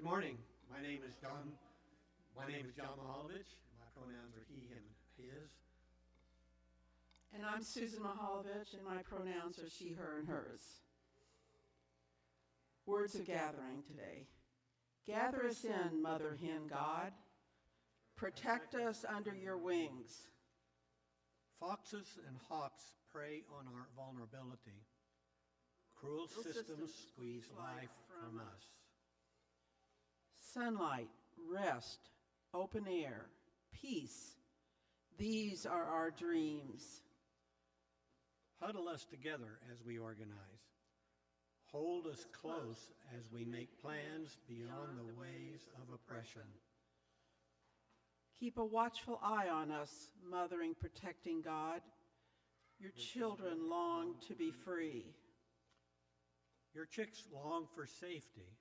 morning. My name is John Mihalevic. My pronouns are he, him, and his. And I'm Susan Mihalevic, and my pronouns are she, her, and hers. Words of gathering today. Gather us in, Mother Hen God. Protect us under your wings. Foxes and hawks prey on our vulnerability. Cruel systems squeeze life from us. Sunlight, rest, open air, peace. These are our dreams. Huddle us together as we organize. Hold us close as we make plans beyond the ways of oppression. Keep a watchful eye on us, mothering, protecting God. Your children long to be free. Your chicks long for safety.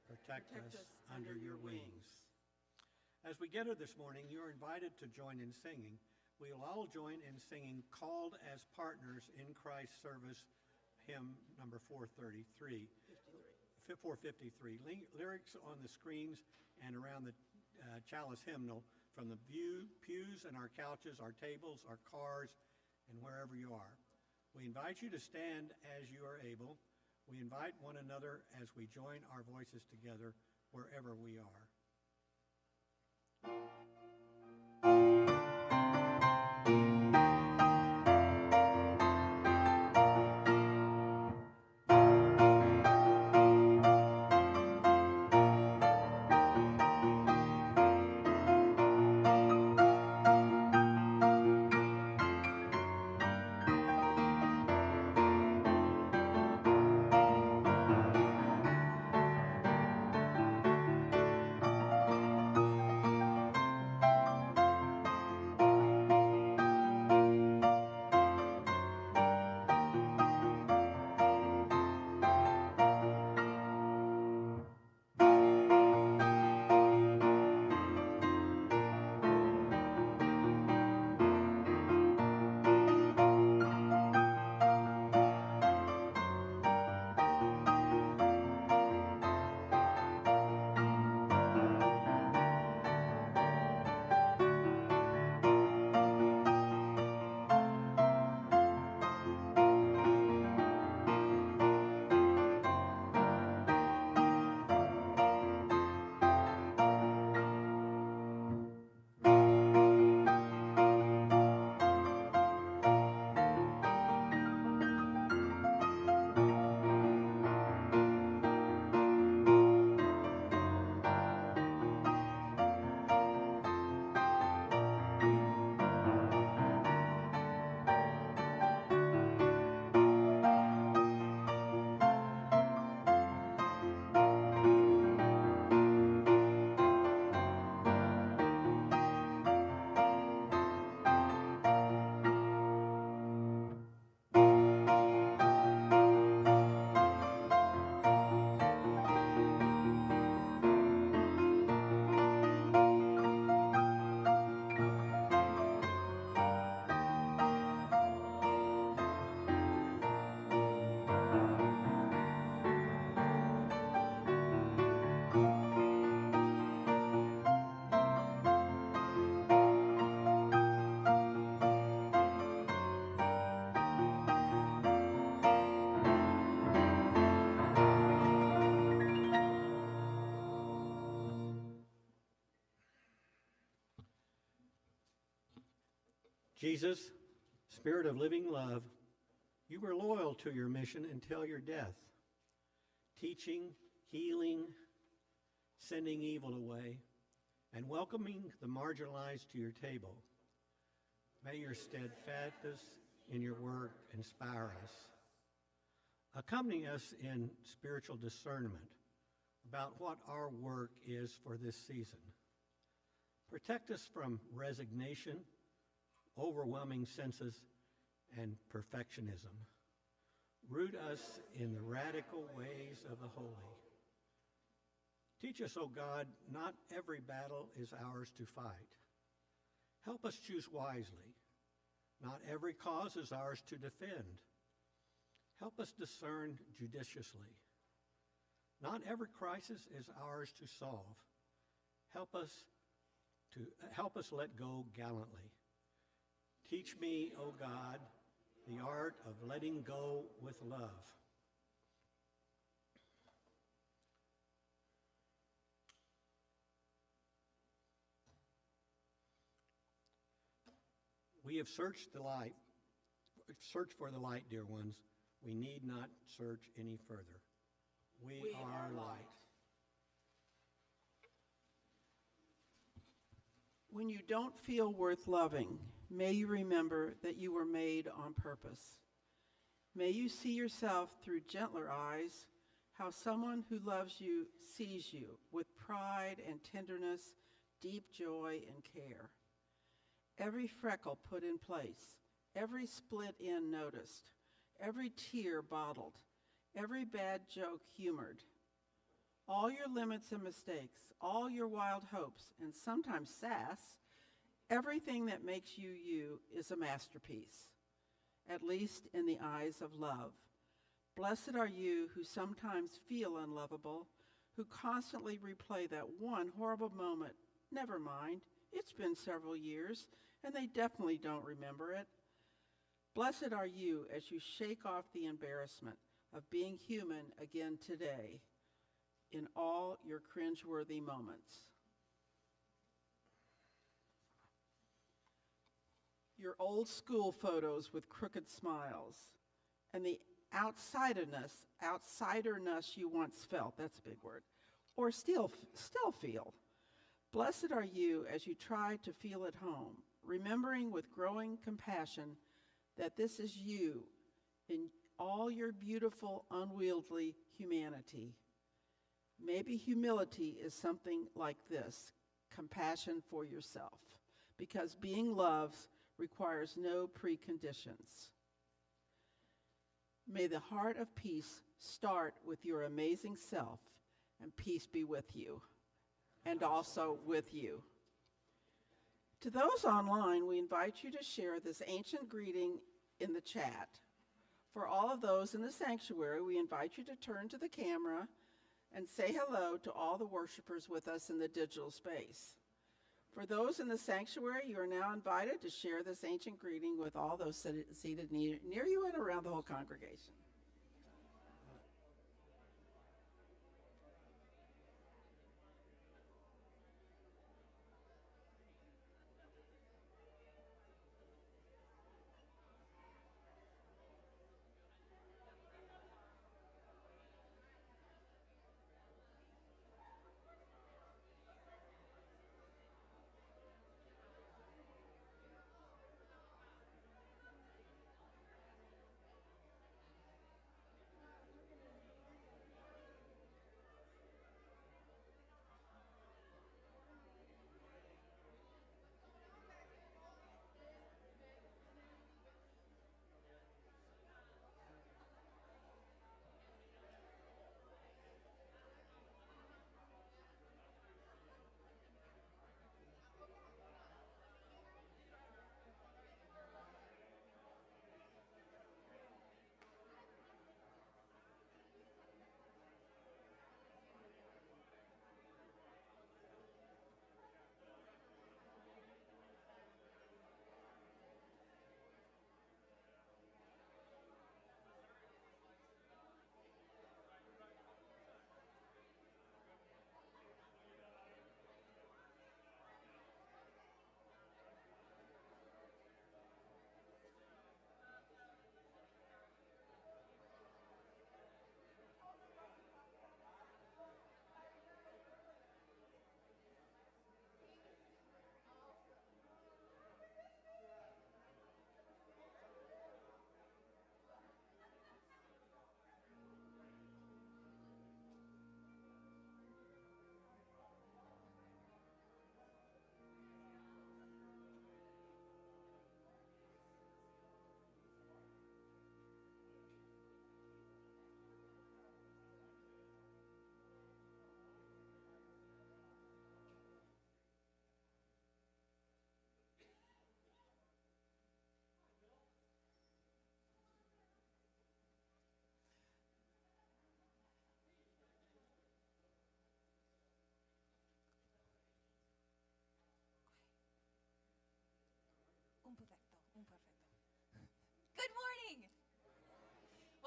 Protect us under your wings. As we gather this morning, you are invited to join in singing. We will all join in singing Called as Partners in Christ's Service, hymn number 433. 453. Lyrics on the screens and around the chalice hymnal from the pews and our couches, our tables, our cars, and wherever you are. We invite you to stand as you are able. We invite one another as we join our voices together wherever we are. Jesus, Spirit of living love, you were loyal to your mission until your death, teaching, healing, sending evil away, and welcoming the marginalized to your table. May your steadfastness in your work inspire us. Accompany us in spiritual discernment about what our work is for this season. Protect us from resignation, overwhelming senses, and perfectionism. Root us in the radical ways of the holy. Teach us, O God, not every battle is ours to fight. Help us choose wisely. Not every cause is ours to defend. Help us discern judiciously. Not every crisis is ours to solve. Help us let go gallantly. Teach me, O God, the art of letting go with love. We have searched for the light, dear ones. We need not search any further. We are light. When you don't feel worth loving, may you remember that you were made on purpose. May you see yourself through gentler eyes, how someone who loves you sees you with pride and tenderness, deep joy and care. Every freckle put in place, every split end noticed, every tear bottled, every bad joke humored. All your limits and mistakes, all your wild hopes, and sometimes sass, everything that makes you you is a masterpiece, at least in the eyes of love. Blessed are you who sometimes feel unlovable, who constantly replay that one horrible moment. Never mind, it's been several years, and they definitely don't remember it. Blessed are you as you shake off the embarrassment of being human again today in all your cringeworthy moments. Your old school photos with crooked smiles and the outsiderness you once felt, that's a big word, or still feel. Blessed are you as you try to feel at home, remembering with growing compassion that this is you in all your beautiful, unwieldy humanity. Maybe humility is something like this, compassion for yourself, because being loved requires no preconditions. May the heart of peace start with your amazing self, and peace be with you, and also with you. To those online, we invite you to share this ancient greeting in the chat. For all of those in the sanctuary, we invite you to turn to the camera and say hello to all the worshipers with us in the digital space. For those in the sanctuary, you are now invited to share this ancient greeting with all those seated near you and around the whole congregation.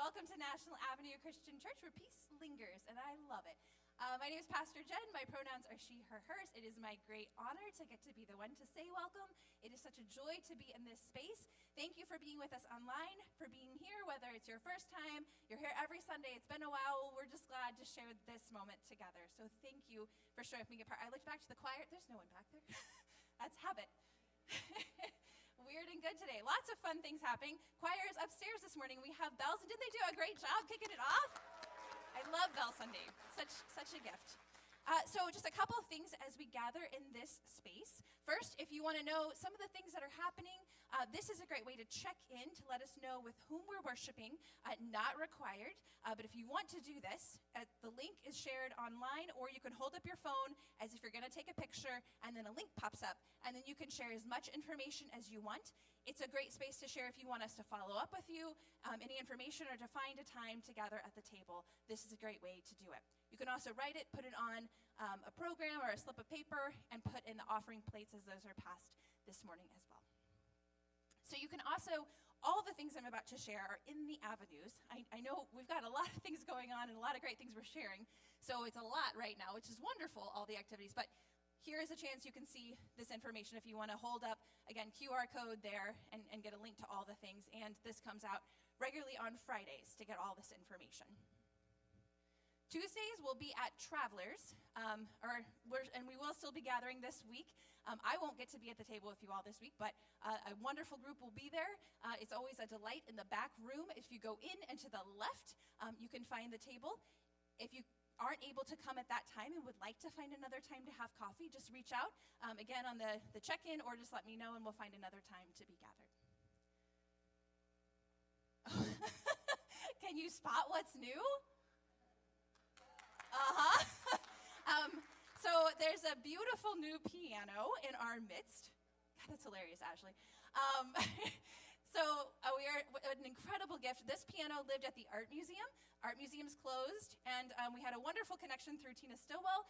Welcome to National Avenue Christian Church, where peace lingers, and I love it. My name is Pastor Jenn. My pronouns are she, her, hers. It is my great honor to get to be the one to say welcome. It is such a joy to be in this space. Thank you for being with us online, for being here, whether it's your first time, you're here every Sunday, it's been a while. We're just glad to share this moment together. So thank you for showing up and being a part. I looked back to the choir. There's no one back there. That's habit. Weird and good today. Lots of fun things happening. Choir is upstairs this morning. We have bells. Didn't they do a great job kicking it off? I love Bell Sunday. Such a gift. So just a couple of things as we gather in this space. First, if you want to know some of the things that are happening, this is a great way to check in to let us know with whom we're worshiping. Not required, but if you want to do this, the link is shared online, or you can hold up your phone as if you're going to take a picture, and then a link pops up, and then you can share as much information as you want. It's a great space to share if you want us to follow up with you, any information, or to find a time to gather at the table. This is a great way to do it. You can also write it, put it on a program or a slip of paper, and put in the offering plates as those are passed this morning as well. So you can also, all the things I'm about to share are in the avenues. I know we've got a lot of things going on and a lot of great things we're sharing, so it's a lot right now, which is wonderful, all the activities, but here is a chance you can see this information if you want to hold up, again, QR code there and get a link to all the things, and this comes out regularly on Fridays to get all this information. Tuesdays we'll be at Travelers, and we will still be gathering this week. I won't get to be at the table with you all this week, but a wonderful group will be there. It's always a delight in the back room. If you go in and to the left, you can find the table. If you aren't able to come at that time and would like to find another time to have coffee, just reach out, again, on the check-in, or just let me know and we'll find another time to be gathered. Can you spot what's new? So there's a beautiful new piano in our midst. God, that's hilarious, Ashley. We are an incredible gift. This piano lived at the Art Museum. Art Museum's closed, and we had a wonderful connection through Tina Stillwell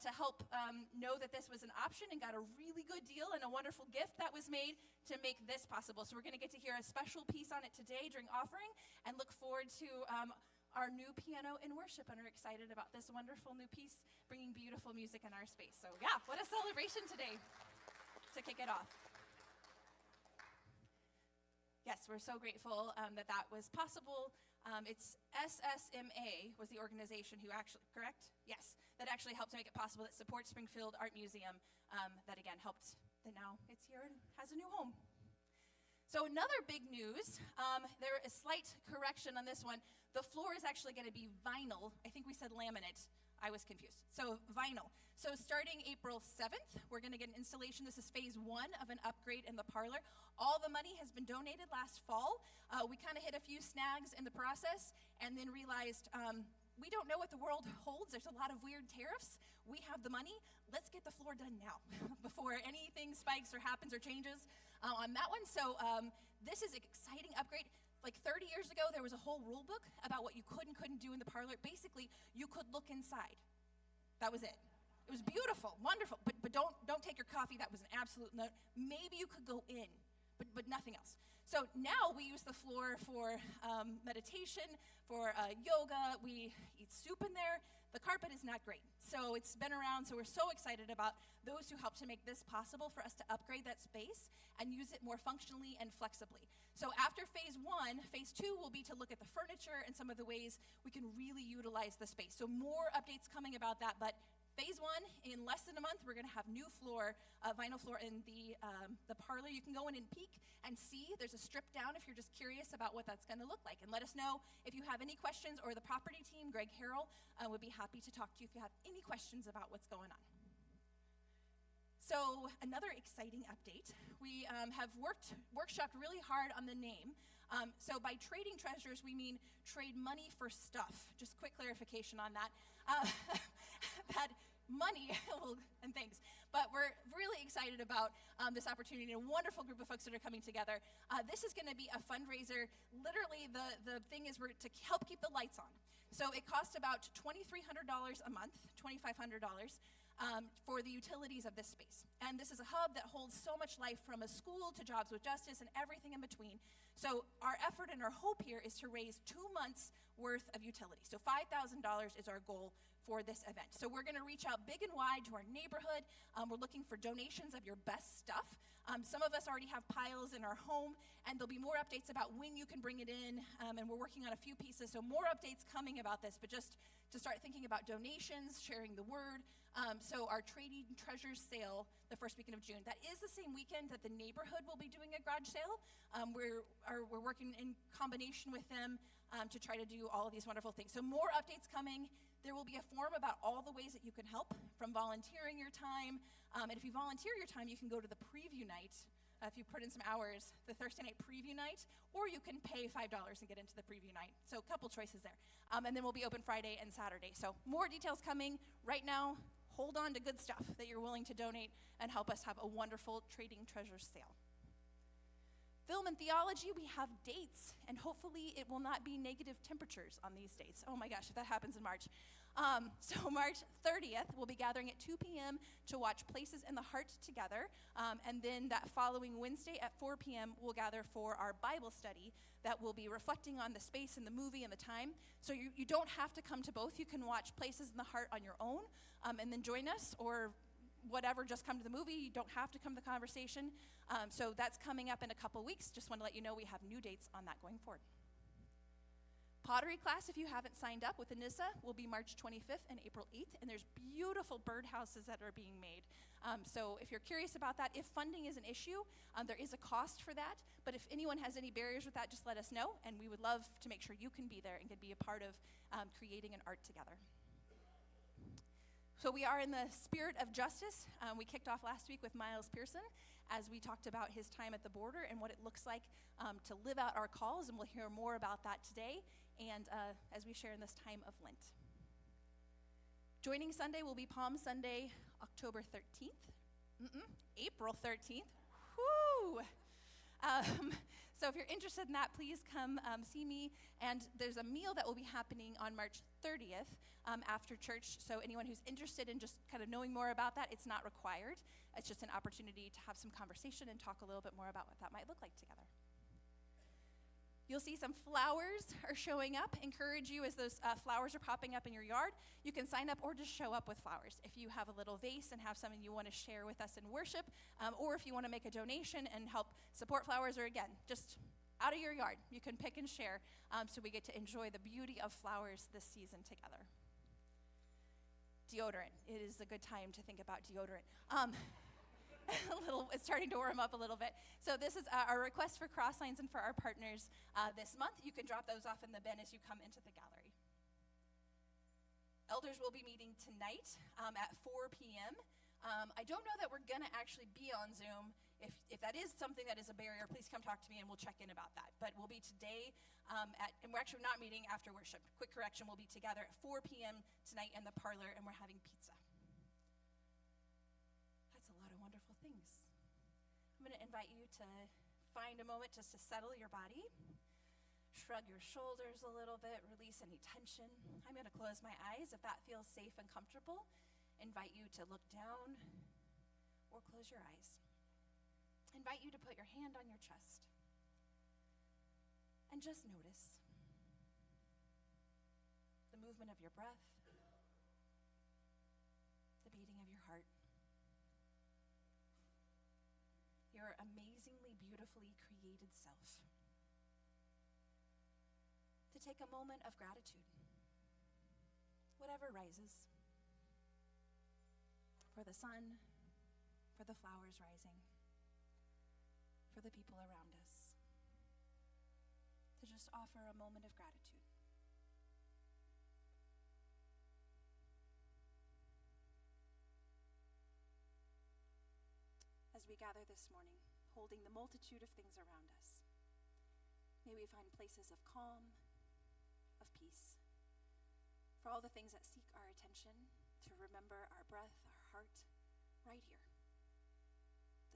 to help know that this was an option, and got a really good deal and a wonderful gift that was made to make this possible. So we're going to get to hear a special piece on it today during offering, and look forward to our new piano in worship, and are excited about this wonderful new piece bringing beautiful music in our space. So yeah, what a celebration today to kick it off. Yes, we're so grateful that was possible. It's SSMA was the organization who actually, correct? Yes, that actually helped to make it possible, that supports Springfield Art Museum, that again helped, that now it's here and has a new home. So another big news, there is slight correction on this one. The floor is actually going to be vinyl. I think we said laminate. I was confused. So vinyl. So starting April 7th, we're going to get an installation. This is phase 1 of an upgrade in the parlor. All the money has been donated last fall. We kind of hit a few snags in the process and then realized we don't know what the world holds. There's a lot of weird tariffs. We have the money. Let's get the floor done now before anything spikes or happens or changes on that one. So this is an exciting upgrade. Like 30 years ago, there was a whole rule book about what you could and couldn't do in the parlor. Basically, you could look inside. That was it. It was beautiful, wonderful, but don't take your coffee. That was an absolute no. Maybe you could go in, but nothing else. So now we use the floor for meditation, for yoga. We eat soup in there. The carpet is not great, so it's been around, so we're so excited about those who helped to make this possible for us to upgrade that space and use it more functionally and flexibly. So after phase 1, phase 2 will be to look at the furniture and some of the ways we can really utilize the space. So more updates coming about that, but phase 1, in less than a month, we're going to have new floor, vinyl floor in the parlor. You can go in and peek and see. There's a strip down if you're just curious about what that's going to look like. And let us know if you have any questions, or the property team, Greg Harrell, would be happy to talk to you if you have any questions about what's going on. So another exciting update. We have workshopped really hard on the name. So by trading treasures, we mean trade money for stuff. Just quick clarification on that. That money, and thanks. But we're really excited about this opportunity, and a wonderful group of folks that are coming together. This is going to be a fundraiser. Literally, the thing is we're to help keep the lights on. So it costs about $2,300 a month, $2,500. for the utilities of this space. And this is a hub that holds so much life, from a school to Jobs with Justice and everything in between. So our effort and our hope here is to raise 2 months worth of utilities. So $5,000 is our goal for this event. So we're going to reach out big and wide to our neighborhood. We're looking for donations of your best stuff. Some of us already have piles in our home, and there'll be more updates about when you can bring it in, and we're working on a few pieces, so more updates coming about this, but just to start thinking about donations, sharing the word. So our Trading Treasures sale, the first weekend of June, that is the same weekend that the neighborhood will be doing a garage sale. We're working in combination with them to try to do all of these wonderful things. So more updates coming. There will be a form about all the ways that you can help, from volunteering your time. And if you volunteer your time, you can go to the preview night. If you put in some hours, the Thursday night preview night, or you can pay $5 and get into the preview night. So a couple choices there. And then we'll be open Friday and Saturday. So more details coming. Right now, hold on to good stuff that you're willing to donate and help us have a wonderful Trading Treasures sale. Film and theology, we have dates, and hopefully it will not be negative temperatures on these dates. Oh my gosh, if that happens in March. So March 30th, we'll be gathering at 2 p.m. to watch Places in the Heart together. And then that following Wednesday at 4 p.m., we'll gather for our Bible study that will be reflecting on the space and the movie and the time. So you don't have to come to both. You can watch Places in the Heart on your own and then join us, or whatever, just come to the movie. You don't have to come to the conversation. So that's coming up in a couple weeks. Just want to let you know we have new dates on that going forward. Pottery class, if you haven't signed up with Anissa, will be March 25th and April 8th, and there's beautiful birdhouses that are being made. So if you're curious about that, if funding is an issue, there is a cost for that, but if anyone has any barriers with that, just let us know, and we would love to make sure you can be there and can be a part of creating an art together. So we are in the spirit of justice. We kicked off last week with Miles Pearson as we talked about his time at the border and what it looks like to live out our calls, and we'll hear more about that today and as we share in this time of Lent. Joining Sunday will be Palm Sunday, October 13th. April 13th. Whoo! So if you're interested in that, please come see me. And there's a meal that will be happening on March 30th after church. So anyone who's interested in just kind of knowing more about that, it's not required. It's just an opportunity to have some conversation and talk a little bit more about what that might look like together. You'll see some flowers are showing up. Encourage you as those flowers are popping up in your yard. You can sign up or just show up with flowers. If you have a little vase and have something you want to share with us in worship, or if you want to make a donation and help support flowers, or again, just out of your yard, you can pick and share so we get to enjoy the beauty of flowers this season together. Deodorant. It is a good time to think about deodorant. It's starting to warm up a little bit. So this is our request for cross signs and for our partners this month. You can drop those off in the bin as you come into the gallery. Elders will be meeting tonight at 4 p.m. I don't know that we're going to actually be on Zoom. If that is something that is a barrier, please come talk to me and we'll check in about that. But we'll be today and we're actually not meeting after worship. Quick correction, we'll be together at 4 p.m. tonight in the parlor, and we're having pizza. Wonderful things. I'm going to invite you to find a moment just to settle your body, shrug your shoulders a little bit, release any tension. I'm going to close my eyes. If that feels safe and comfortable, invite you to look down or close your eyes. Invite you to put your hand on your chest and just notice the movement of your breath, the beating of your heart. Your amazingly, beautifully created self. To take a moment of gratitude, whatever rises, for the sun, for the flowers rising, for the people around us. To just offer a moment of gratitude. As we gather this morning, holding the multitude of things around us, may we find places of calm, of peace, for all the things that seek our attention, to remember our breath, our heart, right here,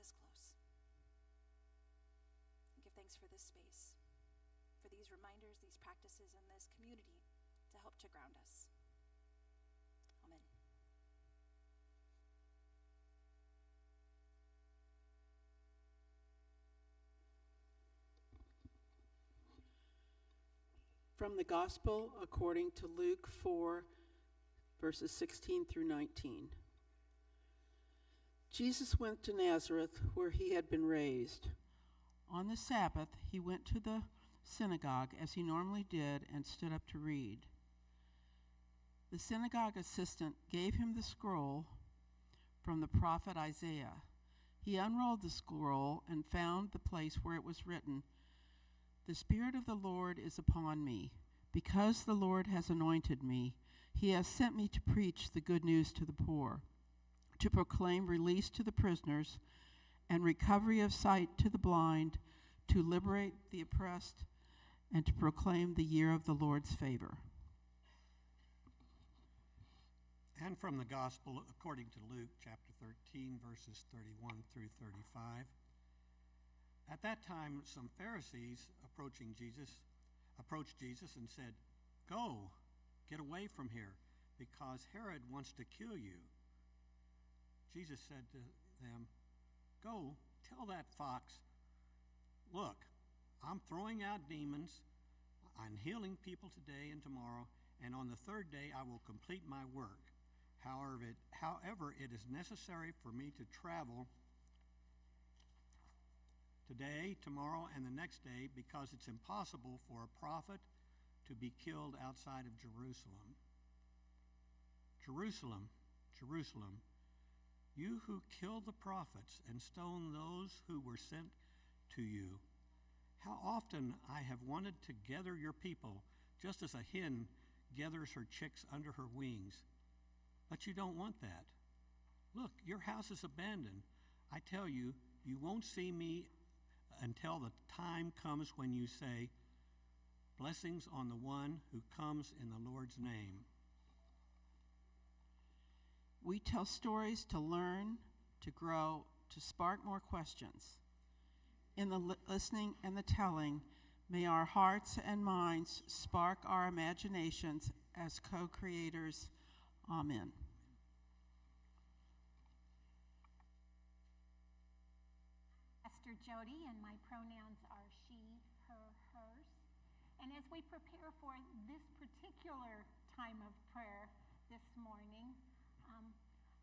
this close. And give thanks for this space, for these reminders, these practices, and this community to help to ground us. Amen. From the Gospel according to Luke 4, verses 16 through 19. Jesus went to Nazareth, where he had been raised. On the Sabbath, he went to the synagogue, as he normally did, and stood up to read. The synagogue assistant gave him the scroll from the prophet Isaiah. He unrolled the scroll and found the place where it was written, "The Spirit of the Lord is upon me, because the Lord has anointed me. He has sent me to preach the good news to the poor, to proclaim release to the prisoners and recovery of sight to the blind, to liberate the oppressed, and to proclaim the year of the Lord's favor." And from the Gospel according to Luke, chapter 13, verses 31 through 35. At that time, some Pharisees approached Jesus and said, "Go, get away from here, because Herod wants to kill you." Jesus said to them, "Go, tell that fox, look, I'm throwing out demons, I'm healing people today and tomorrow, and on the third day I will complete my work. However, it is necessary for me to travel today, tomorrow, and the next day, because it's impossible for a prophet to be killed outside of Jerusalem. Jerusalem, Jerusalem, you who kill the prophets and stone those who were sent to you. How often I have wanted to gather your people, just as a hen gathers her chicks under her wings. But you don't want that. Look, your house is abandoned. I tell you, you won't see me until the time comes when you say, 'Blessings on the one who comes in the Lord's name.'" We tell stories to learn, to grow, to spark more questions. In the listening and the telling, may our hearts and minds spark our imaginations as co-creators. Amen. Pastor Jody, and my pronouns are she, her, hers. And as we prepare for this particular time of prayer this morning,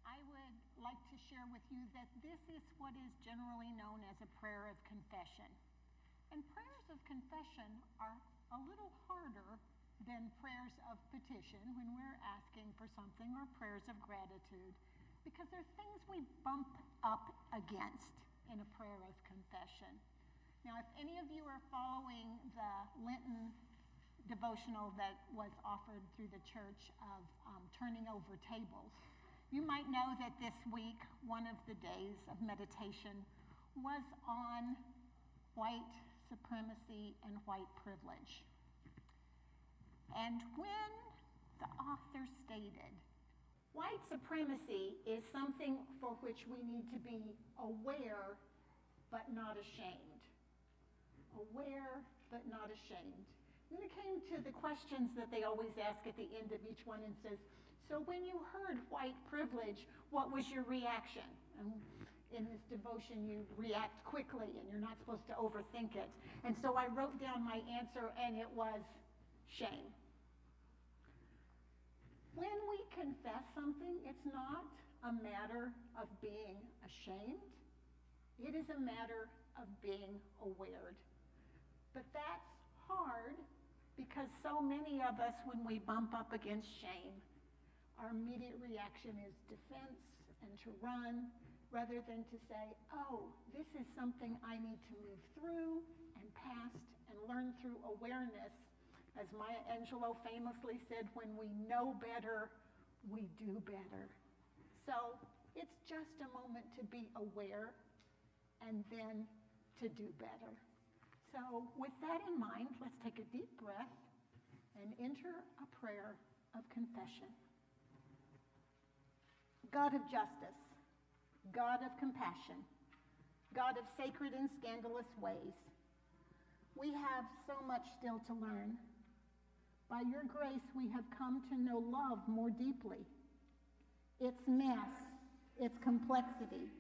I would like to share with you that this is what is generally known as a prayer of confession. And prayers of confession are a little harder than prayers of petition when we're asking for something, or prayers of gratitude, because there are things we bump up against in a prayer of confession. Now, if any of you are following the Lenten devotional that was offered through the Church of Turning Over Tables, you might know that this week, one of the days of meditation was on white supremacy and white privilege. And when the author stated, white supremacy is something for which we need to be aware but not ashamed. Aware but not ashamed. Then it came to the questions that they always ask at the end of each one and says, "So when you heard white privilege, what was your reaction?" And in this devotion, you react quickly and you're not supposed to overthink it. And so I wrote down my answer, and it was shame. When we confess something, it's not a matter of being ashamed. It is a matter of being aware. But that's hard because so many of us, when we bump up against shame, our immediate reaction is defense and to run, rather than to say, "Oh, this is something I need to move through and past and learn through awareness." As Maya Angelou famously said, when we know better, we do better. So it's just a moment to be aware and then to do better. So with that in mind, let's take a deep breath and enter a prayer of confession. God of justice, God of compassion, God of sacred and scandalous ways, we have so much still to learn. By your grace, we have come to know love more deeply. Its mess, its complexity,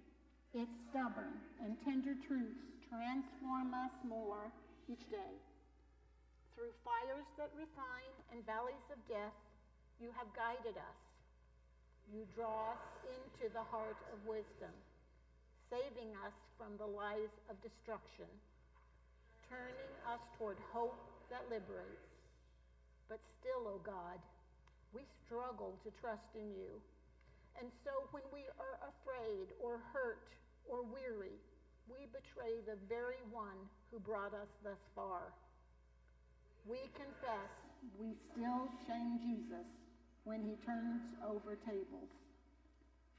its stubborn and tender truths transform us more each day. Through fires that refine and valleys of death, you have guided us. You draw us into the heart of wisdom, saving us from the lies of destruction, turning us toward hope that liberates. But still, O God, we struggle to trust in you. And so when we are afraid or hurt or weary, we betray the very one who brought us thus far. We confess we still shame Jesus when he turns over tables.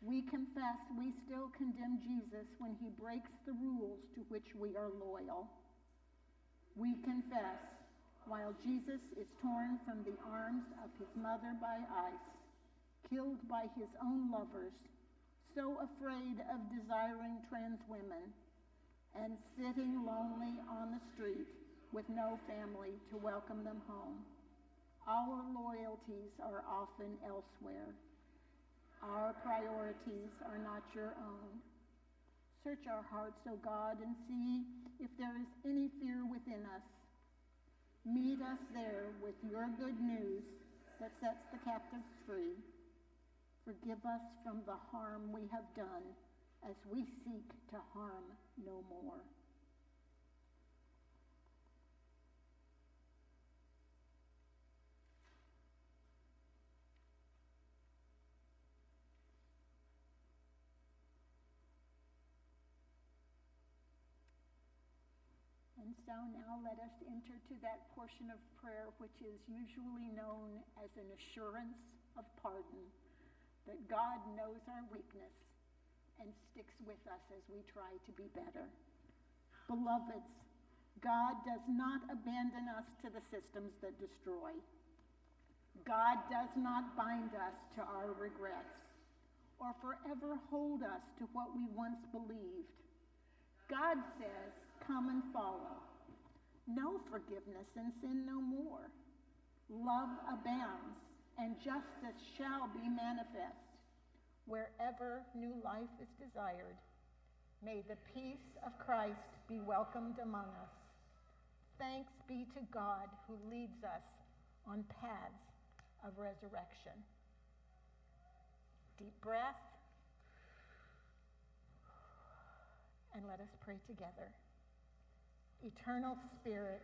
We confess we still condemn Jesus when he breaks the rules to which we are loyal. We confess while Jesus is torn from the arms of his mother by ice, killed by his own lovers, so afraid of desiring trans women, and sitting lonely on the street with no family to welcome them home. Our loyalties are often elsewhere. Our priorities are not your own. Search our hearts, O God, and see if there is any fear within us. Meet us there with your good news that sets the captives free. Forgive us from the harm we have done as we seek to harm no more. And so now let us enter to that portion of prayer which is usually known as an assurance of pardon, that God knows our weakness and sticks with us as we try to be better. Beloveds, God does not abandon us to the systems that destroy. God does not bind us to our regrets or forever hold us to what we once believed. God says, come and follow. Know forgiveness and sin no more. Love abounds and justice shall be manifest. Wherever new life is desired, may the peace of Christ be welcomed among us. Thanks be to God who leads us on paths of resurrection. Deep breath, and let us pray together. Eternal Spirit,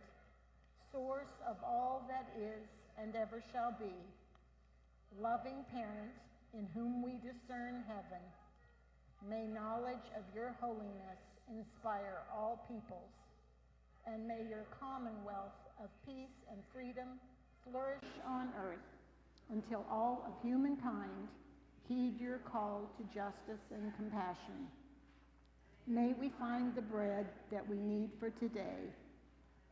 source of all that is and ever shall be, loving parent in whom we discern heaven, may knowledge of your holiness inspire all peoples, and may your commonwealth of peace and freedom flourish on earth until all of humankind heed your call to justice and compassion. May we find the bread that we need for today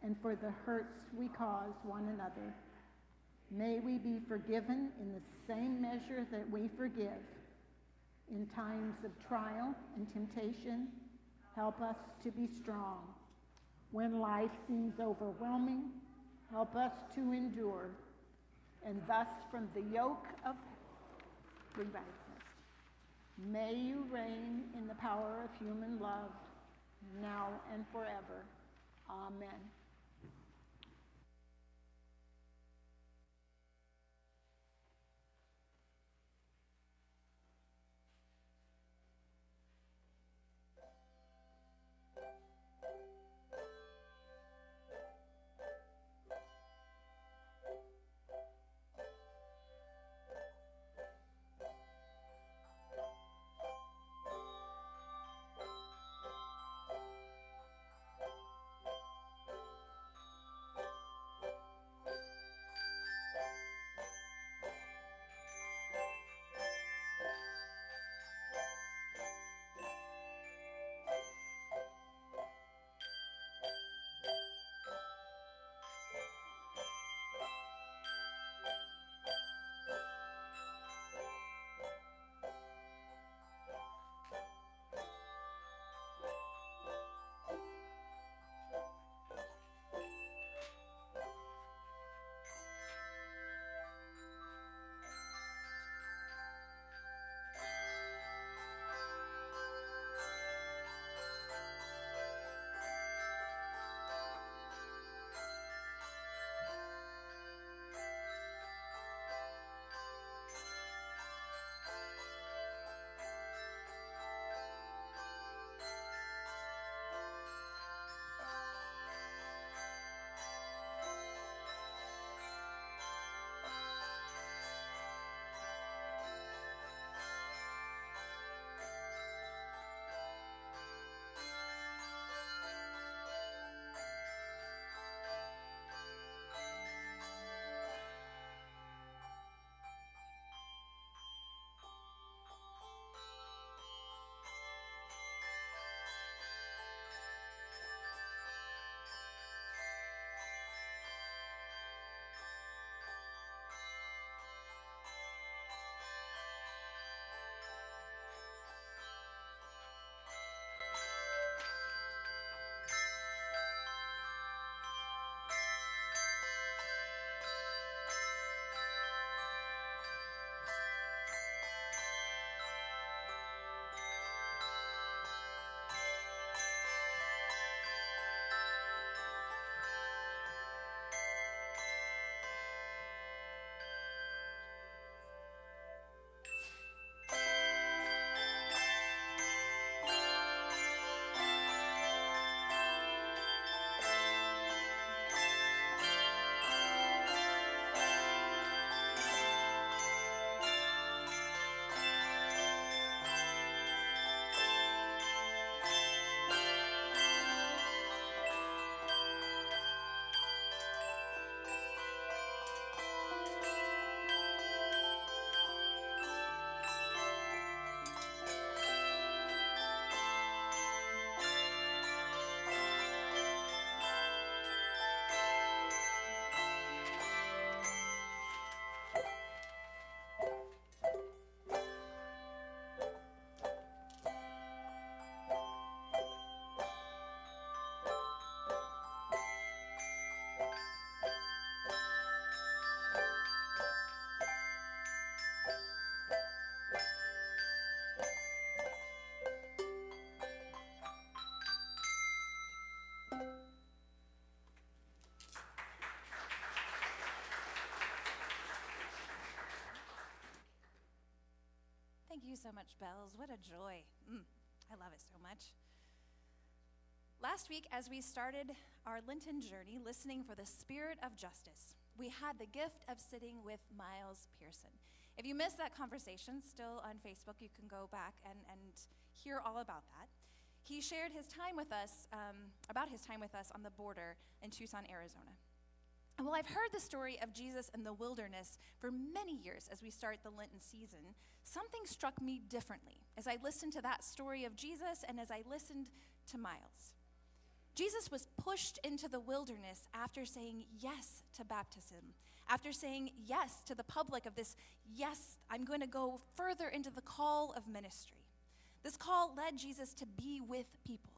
and for the hurts we cause one another. May we be forgiven in the same measure that we forgive. In times of trial and temptation, help us to be strong. When life seems overwhelming, help us to endure, and thus from the yoke of righteousness. May you reign in the power of human love, now and forever. Amen. you so much, Bells. What a joy. I love it so much. Last week, as we started our Lenten journey, listening for the Spirit of Justice, we had the gift of sitting with Miles Pearson. If you missed that conversation, still on Facebook, you can go back and hear all about that. He shared his time with us, about his time with us on the border in Tucson, Arizona. And while I've heard the story of Jesus in the wilderness for many years as we start the Lenten season, something struck me differently as I listened to that story of Jesus and as I listened to Miles. Jesus was pushed into the wilderness after saying yes to baptism, after saying yes to the public of this, yes, I'm going to go further into the call of ministry. This call led Jesus to be with people,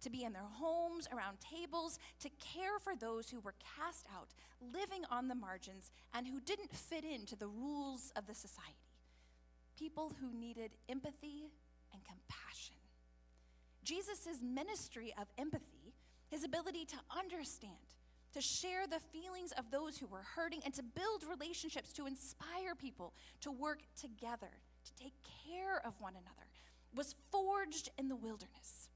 to be in their homes, around tables, to care for those who were cast out, living on the margins, and who didn't fit into the rules of the society. People who needed empathy and compassion. Jesus' ministry of empathy, his ability to understand, to share the feelings of those who were hurting, and to build relationships, to inspire people to work together, to take care of one another, was forged in the wilderness.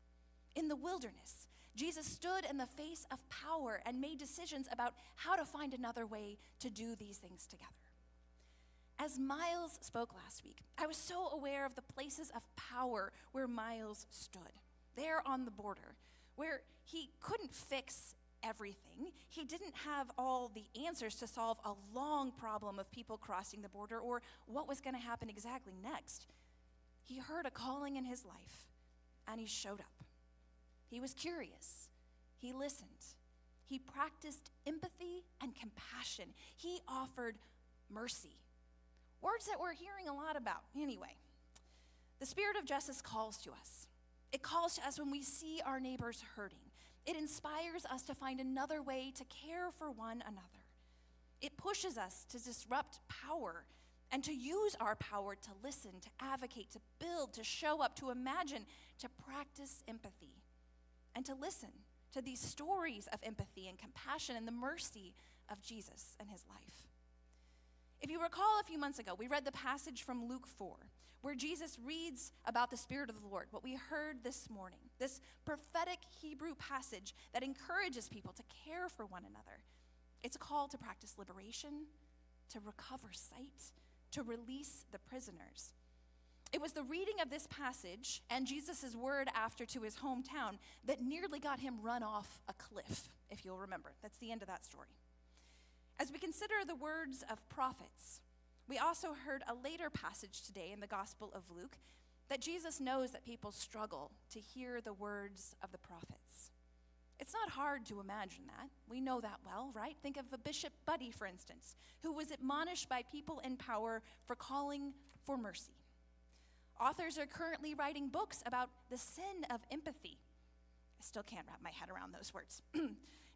In the wilderness, Jesus stood in the face of power and made decisions about how to find another way to do these things together. As Miles spoke last week, I was so aware of the places of power where Miles stood, there on the border, where he couldn't fix everything. He didn't have all the answers to solve a long problem of people crossing the border or what was going to happen exactly next. He heard a calling in his life, and he showed up. He was curious. He listened. He practiced empathy and compassion. He offered mercy. Words that we're hearing a lot about. Anyway, the Spirit of Justice calls to us. It calls to us when we see our neighbors hurting. It inspires us to find another way to care for one another. It pushes us to disrupt power and to use our power to listen, to advocate, to build, to show up, to imagine, to practice empathy, and to listen to these stories of empathy and compassion and the mercy of Jesus and his life. If you recall a few months ago, we read the passage from Luke 4, where Jesus reads about the Spirit of the Lord, what we heard this morning, this prophetic Hebrew passage that encourages people to care for one another. It's a call to practice liberation, to recover sight, to release the prisoners. It was the reading of this passage and Jesus' word after to his hometown that nearly got him run off a cliff, if you'll remember. That's the end of that story. As we consider the words of prophets, we also heard a later passage today in the Gospel of Luke that Jesus knows that people struggle to hear the words of the prophets. It's not hard to imagine that. We know that well, right? Think of a Bishop Buddy, for instance, who was admonished by people in power for calling for mercy. Authors are currently writing books about the sin of empathy. I still can't wrap my head around those words.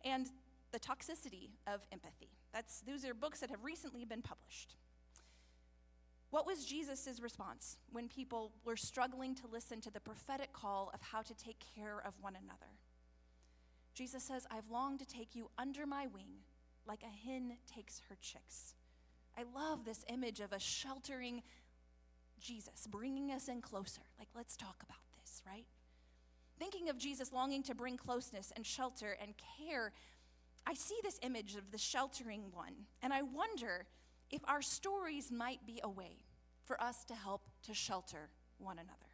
And the toxicity of empathy. Those are books that have recently been published. What was Jesus' response when people were struggling to listen to the prophetic call of how to take care of one another? Jesus says, I've longed to take you under my wing like a hen takes her chicks. I love this image of a sheltering Jesus bringing us in closer. Like, let's talk about this, right? Thinking of Jesus longing to bring closeness and shelter and care, I see this image of the sheltering one, and I wonder if our stories might be a way for us to help to shelter one another.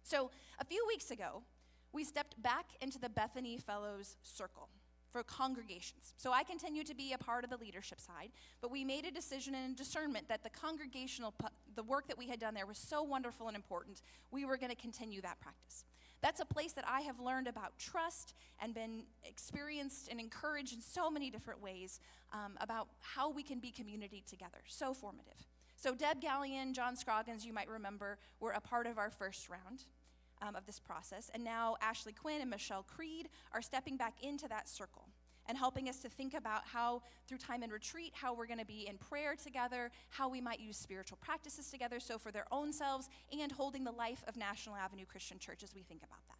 So a few weeks ago, we stepped back into the Bethany Fellows Circle for congregations. So I continue to be a part of the leadership side, but we made a decision and discernment that the work that we had done there was so wonderful and important, we were going to continue that practice. That's a place that I have learned about trust and been experienced and encouraged in so many different ways about how we can be community together. So formative. So Deb Gallion, John Scroggins, you might remember, were a part of our first round of this process. And now Ashley Quinn and Michelle Creed are stepping back into that circle and helping us to think about how, through time and retreat, how we're going to be in prayer together, how we might use spiritual practices together, so for their own selves, and holding the life of National Avenue Christian Church as we think about that.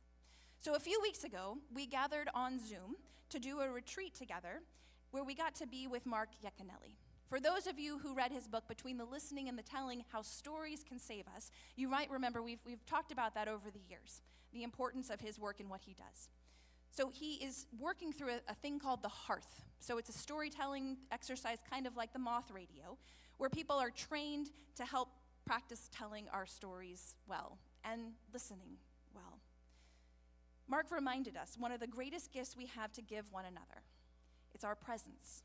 So a few weeks ago, we gathered on Zoom to do a retreat together where we got to be with Mark Iaconelli For those of you who read his book, Between the Listening and the Telling, How Stories Can Save Us, you might remember we've talked about that over the years, the importance of his work and what he does. So he is working through a thing called the hearth. So it's a storytelling exercise, kind of like the moth radio, where people are trained to help practice telling our stories well and listening well. Mark reminded us one of the greatest gifts we have to give one another. It's our presence,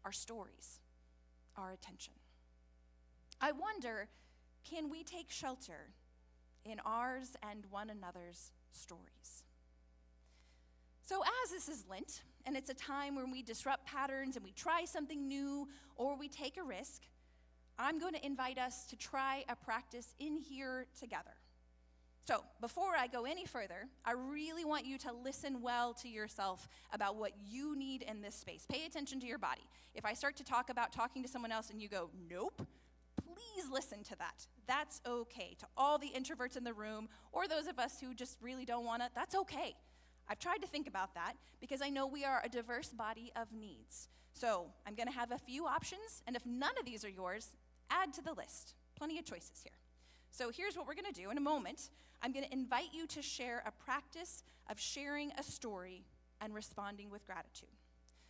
our stories, our attention. I wonder, can we take shelter in ours and one another's stories? So as this is Lent, and it's a time when we disrupt patterns and we try something new or we take a risk, I'm going to invite us to try a practice in here together. So before I go any further, I really want you to listen well to yourself about what you need in this space. Pay attention to your body. If I start to talk about talking to someone else and you go, nope, please listen to that. That's okay. To all the introverts in the room or those of us who just really don't want to, that's okay. I've tried to think about that because I know we are a diverse body of needs. So I'm going to have a few options, and if none of these are yours, add to the list. Plenty of choices here. So here's what we're going to do. In a moment, I'm going to invite you to share a practice of sharing a story and responding with gratitude.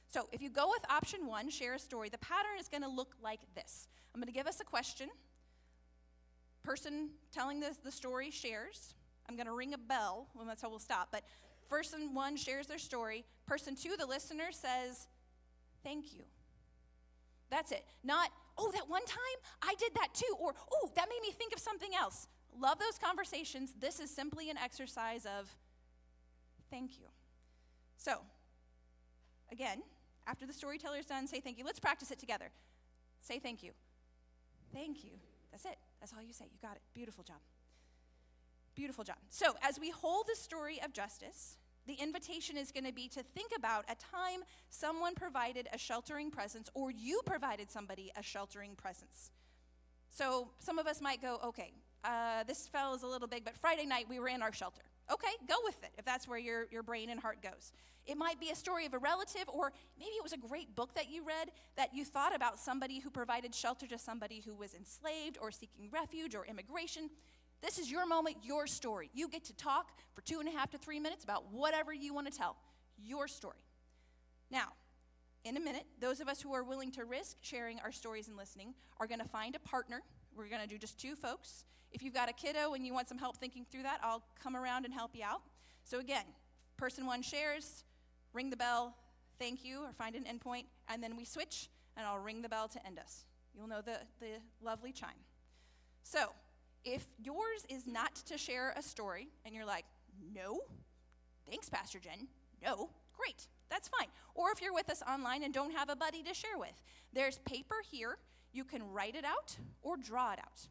So if you go with option 1, share a story, the pattern is going to look like this. I'm going to give us a question. Person telling the story shares. I'm going to ring a bell. Well, that's how we'll stop. But person 1 shares their story. Person 2, the listener, says, thank you. That's it. Not, oh, that one time I did that too, or, oh, that made me think of something else. Love those conversations. This is simply an exercise of thank you. So, again, after the storyteller's done, say thank you. Let's practice it together. Say thank you. Thank you. That's it. That's all you say. You got it. Beautiful job. Beautiful job. So, as we hold the story of justice, the invitation is going to be to think about a time someone provided a sheltering presence or you provided somebody a sheltering presence. So some of us might go, okay, this fell is a little big, but Friday night we were in our shelter. Okay, go with it if that's where your brain and heart goes. It might be a story of a relative, or maybe it was a great book that you read that you thought about somebody who provided shelter to somebody who was enslaved or seeking refuge or immigration. This is your moment, your story. You get to talk for 2.5 to 3 minutes about whatever you want to tell, your story. Now, in a minute, those of us who are willing to risk sharing our stories and listening are going to find a partner. We're going to do just 2 folks. If you've got a kiddo and you want some help thinking through that, I'll come around and help you out. So again, person 1 shares, ring the bell, thank you, or find an endpoint, and then we switch, and I'll ring the bell to end us. You'll know the lovely chime. So, if yours is not to share a story, and you're like, no, thanks, Pastor Jen, no, great, that's fine. Or if you're with us online and don't have a buddy to share with, there's paper here. You can write it out or draw it out,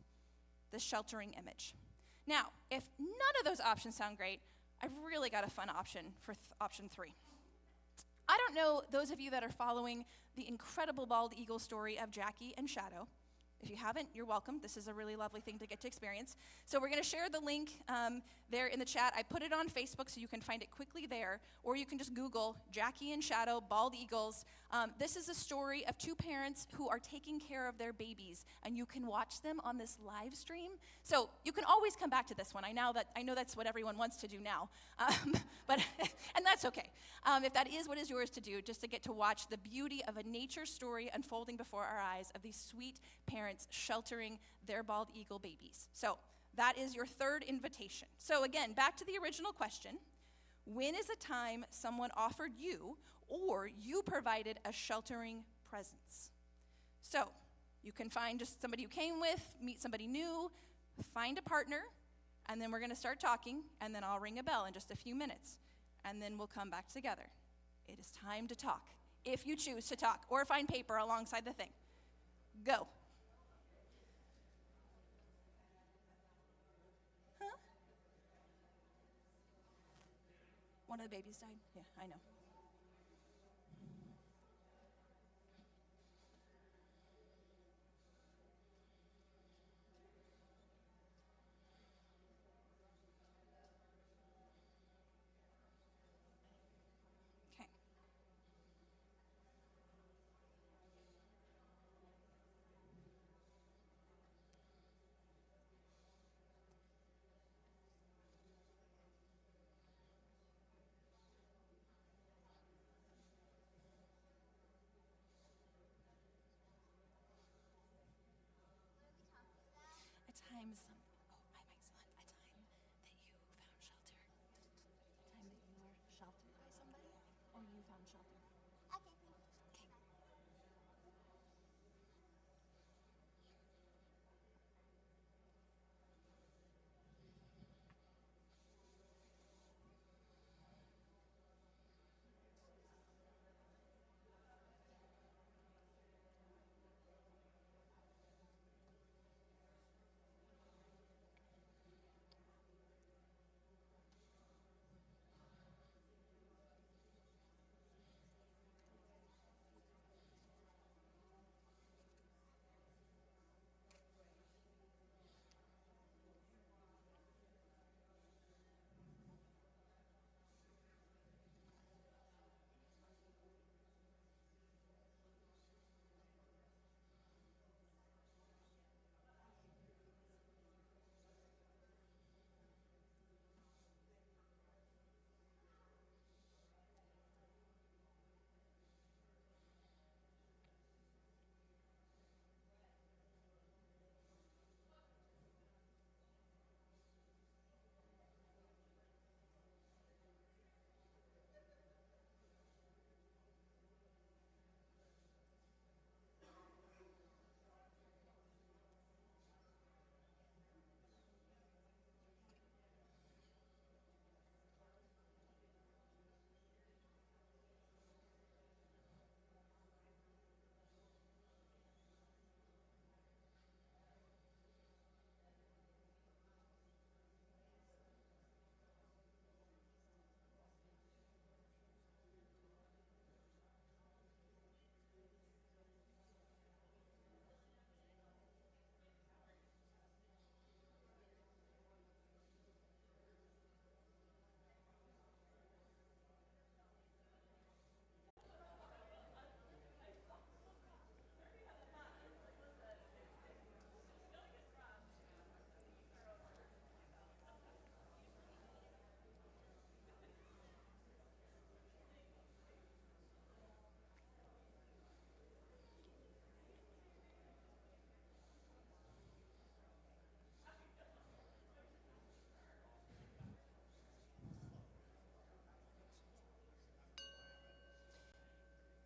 the sheltering image. Now, if none of those options sound great, I've really got a fun option for option 3. I don't know those of you that are following the incredible bald eagle story of Jackie and Shadow. If you haven't, you're welcome. This is a really lovely thing to get to experience. So we're going to share the link there in the chat. I put it on Facebook so you can find it quickly there, or you can just Google Jackie and Shadow, bald eagles. This is a story of 2 parents who are taking care of their babies, and you can watch them on this live stream. So you can always come back to this one. I know that's what everyone wants to do now, but and that's okay. If that is what is yours to do, just to get to watch the beauty of a nature story unfolding before our eyes of these sweet parents sheltering their bald eagle babies. So that is your 3rd invitation. So again, back to the original question. When is a time someone offered you or you provided a sheltering presence? So you can find just somebody you came with, meet somebody new, find a partner, and then we're going to start talking, and then I'll ring a bell in just a few minutes, and then we'll come back together. It is time to talk, if you choose to talk, or find paper alongside the thing. Go. Huh? One of the babies died? Yeah, I know. Okay. time is some. Oh, my mic's on. A time that you found shelter. A time that you were sheltered by somebody, or you found shelter. Okay. Okay.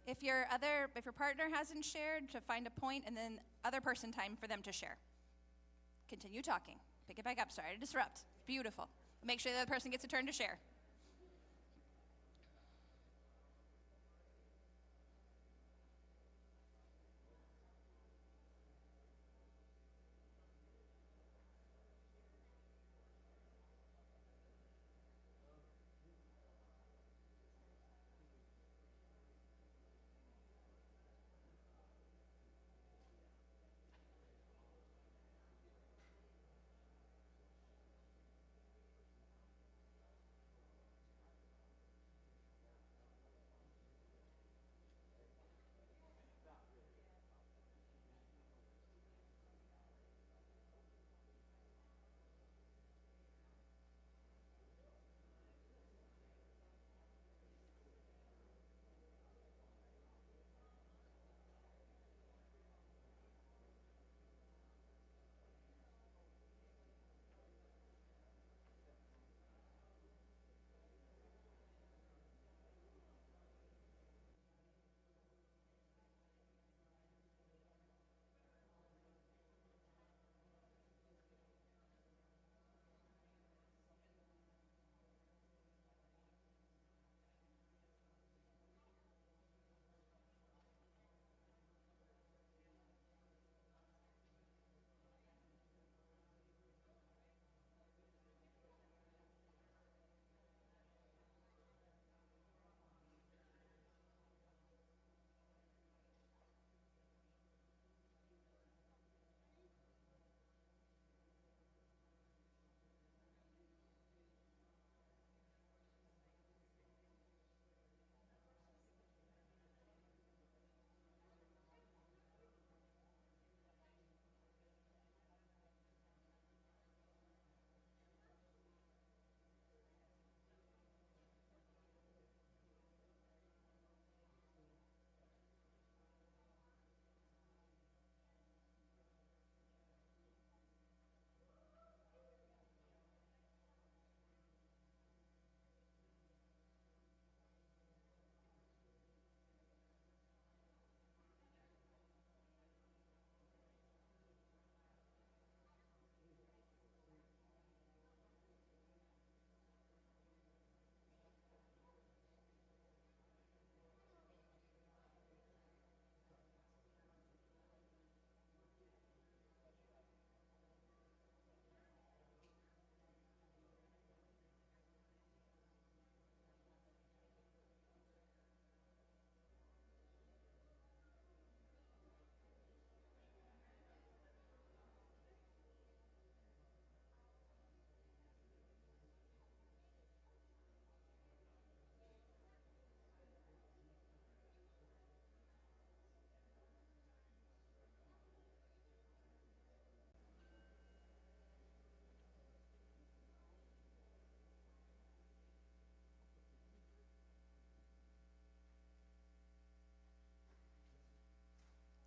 If your partner hasn't shared, to find a point and then other person time for them to share. Continue talking. Pick it back up. Sorry to disrupt. Beautiful. Make sure the other person gets a turn to share.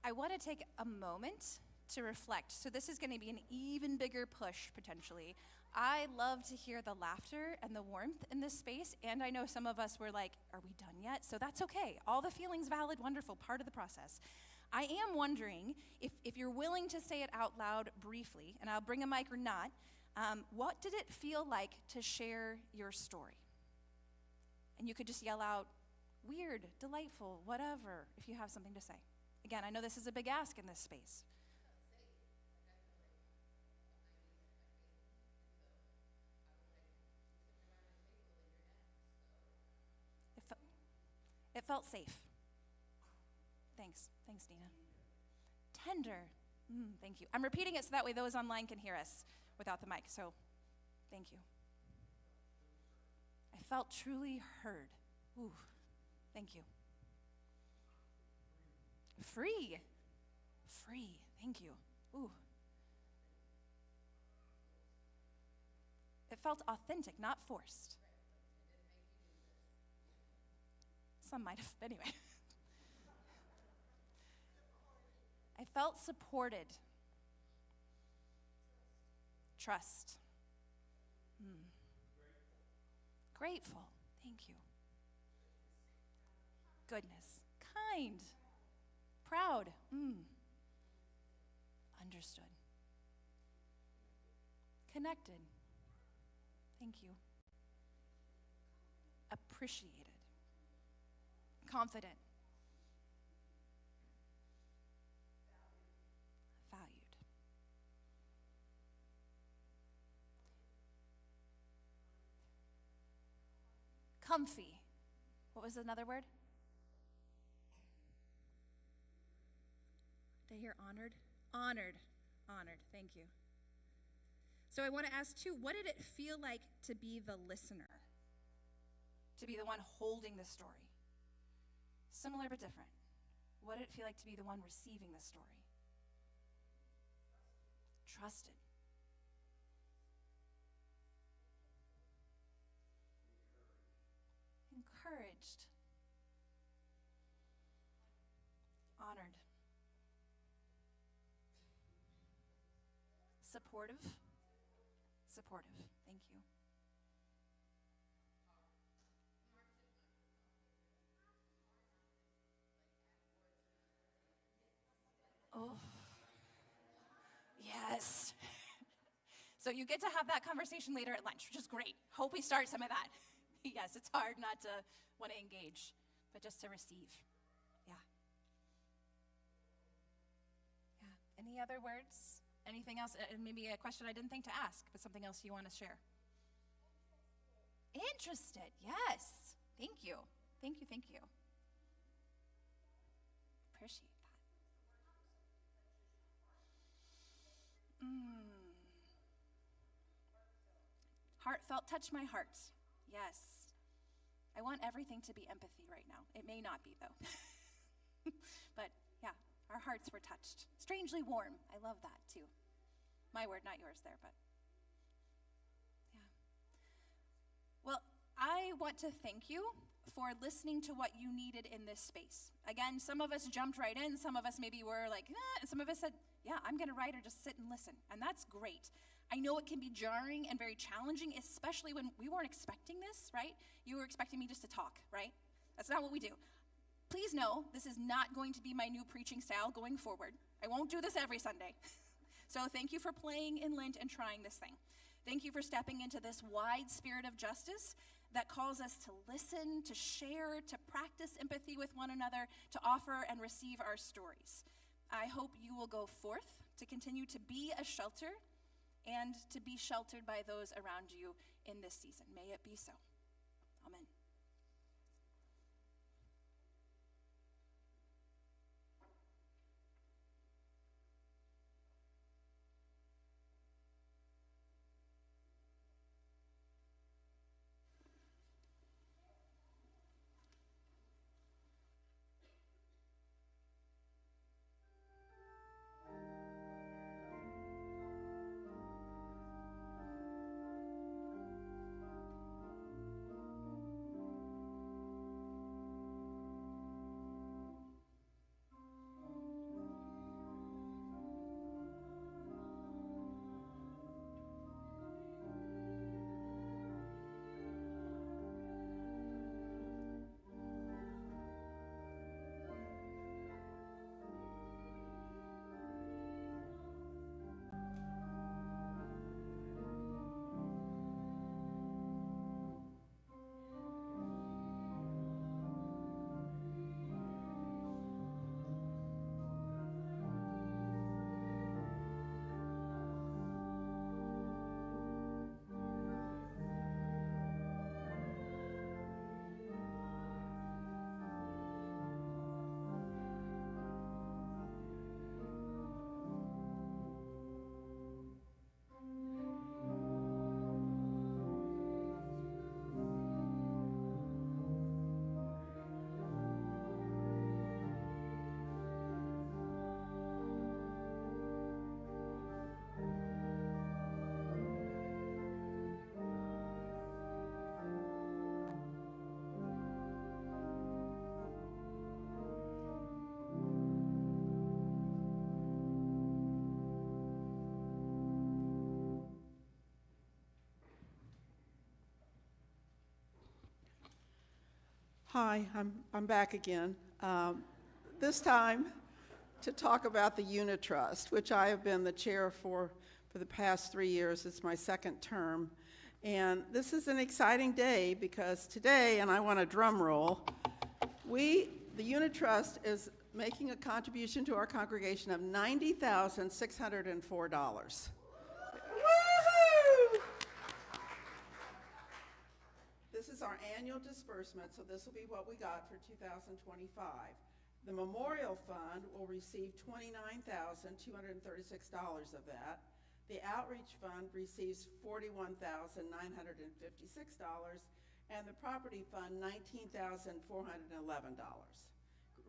I want to take a moment to reflect. So this is going to be an even bigger push, potentially. I love to hear the laughter and the warmth in this space, and I know some of us were like, are we done yet? So that's okay. All the feelings valid, wonderful, part of the process. I am wondering if you're willing to say it out loud briefly, and I'll bring a mic or not, what did it feel like to share your story? And you could just yell out, weird, delightful, whatever, if you have something to say. Again, I know this is a big ask in this space. It felt safe. Thanks, Dina. Tender. Thank you. I'm repeating it so that way those online can hear us without the mic, so thank you. I felt truly heard. Ooh, thank you. Free. Thank you. Ooh. It felt authentic, not forced. Some might have, anyway. I felt supported. Trust. Grateful. Thank you. Goodness. Kind. Proud. Understood. Connected. Thank you. Appreciated. Confident. Valued. Comfy. What was another word? Did I hear honored? Honored. Thank you. So I want to ask too, what did it feel like to be the listener? To be the one holding the story? Similar but different. What did it feel like to be the one receiving the story? Trusted. Encouraged. Honored. Supportive. Thank you. Oh, yes. So you get to have that conversation later at lunch, which is great. Hope we start some of that. Yes, it's hard not to want to engage, but just to receive. Yeah. Any other words? Anything else? Maybe a question I didn't think to ask, but something else you want to share? Interested. Yes. Thank you. Appreciate that. Heartfelt, touch my heart. Yes. I want everything to be empathy right now. It may not be, though. But yeah, our hearts were touched. Strangely warm. I love that, too. My word, not yours there, but yeah. Well, I want to thank you for listening to what you needed in this space. Again, some of us jumped right in. Some of us maybe were like, and some of us said, yeah, I'm going to write or just sit and listen. And that's great. I know it can be jarring and very challenging, especially when we weren't expecting this, right? You were expecting me just to talk, right? That's not what we do. Please know, this is not going to be my new preaching style going forward. I won't do this every Sunday. So thank you for playing in Lent and trying this thing. Thank you for stepping into this wide spirit of justice that calls us to listen, to share, to practice empathy with one another, to offer and receive our stories. I hope you will go forth to continue to be a shelter and to be sheltered by those around you in this season. May it be so. Amen. Hi, I'm back again. This time to talk about the Unit Trust, which I have been the chair for the past 3 years. It's my second term. And this is an exciting day because today, and I want a drum roll, the Unit Trust is making a contribution to our congregation of $90,604. This is our annual disbursement, so this will be what we got for 2025. The Memorial Fund will receive $29,236 of that. The Outreach Fund receives $41,956, and the Property Fund $19,411,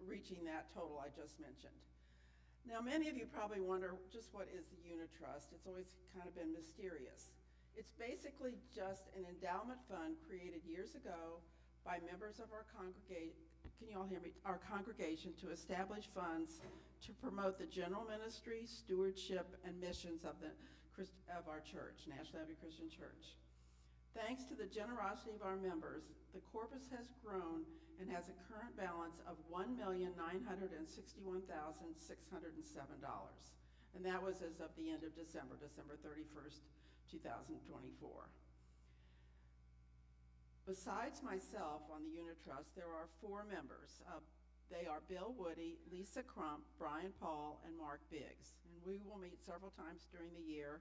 reaching that total I just mentioned. Now, many of you probably wonder just what is the Unit Trust. It's always kind of been mysterious. It's basically just an endowment fund created years ago by members of our congregation. Can you all hear me? Our congregation to establish funds to promote the general ministry, stewardship, and missions of our church, National Avenue Christian Church. Thanks to the generosity of our members, the corpus has grown and has a current balance of $1,961,607. And that was as of the end of December 31st, 2024. Besides myself on the Unit Trust, there are 4 members. They are Bill Woody, Lisa Crump, Brian Paul, and Mark Biggs. And we will meet several times during the year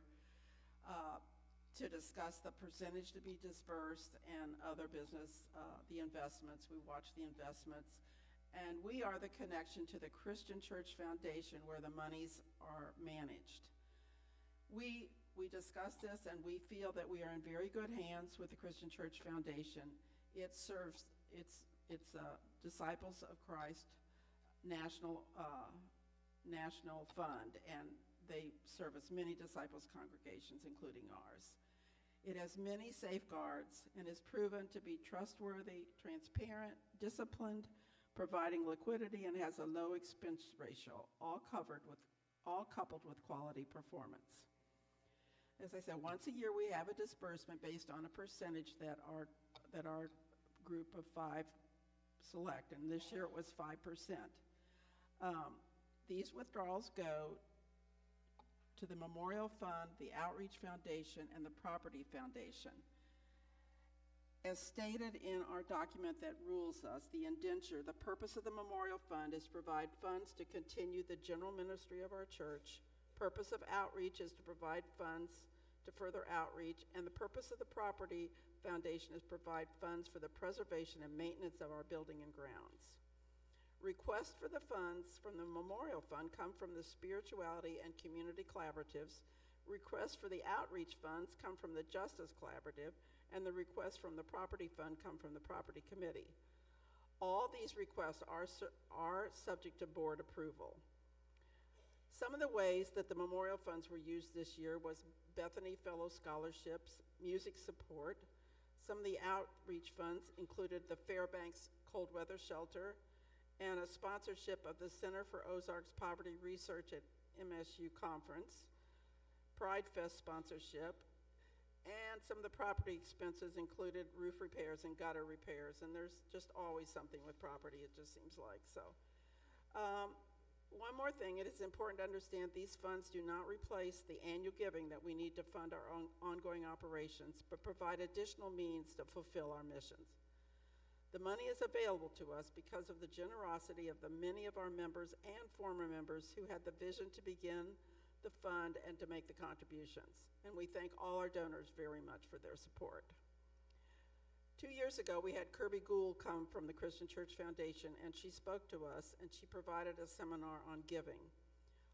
to discuss the percentage to be dispersed and other business, the investments. We watch the investments. And we are the connection to the Christian Church Foundation where the monies are managed. We discussed this, and we feel that we are in very good hands with the Christian Church Foundation. It serves its Disciples of Christ National Fund, and they service many disciples' congregations, including ours. It has many safeguards and is proven to be trustworthy, transparent, disciplined, providing liquidity, and has a low expense ratio, all coupled with quality performance. As I said, once a year we have a disbursement based on a percentage that our group of 5 select, and this year it was 5%. These withdrawals go to the Memorial Fund, the Outreach Foundation, and the Property Foundation. As stated in our document that rules us, the indenture, the purpose of the Memorial Fund is to provide funds to continue the general ministry of our church. Purpose of outreach is to provide funds to further outreach, and the purpose of the Property Foundation is to provide funds for the preservation and maintenance of our building and grounds. Requests for the funds from the Memorial Fund come from the Spirituality and Community Collaboratives. Requests for the Outreach Funds come from the Justice Collaborative, and the requests from the Property Fund come from the Property Committee. All these requests are subject to board approval. Some of the ways that the Memorial Funds were used this year was Bethany Fellow Scholarships, music support. Some of the outreach funds included the Fairbanks Cold Weather Shelter and a sponsorship of the Center for Ozarks Poverty Research at MSU Conference, Pride Fest sponsorship, and some of the property expenses included roof repairs and gutter repairs, and there's just always something with property, it just seems like. So, one more thing, it is important to understand these funds do not replace the annual giving that we need to fund our own ongoing operations, but provide additional means to fulfill our missions. The money is available to us because of the generosity of the many of our members and former members who had the vision to begin the fund and to make the contributions. And we thank all our donors very much for their support. 2 years ago, we had Kirby Gould come from the Christian Church Foundation, and she spoke to us, and she provided a seminar on giving.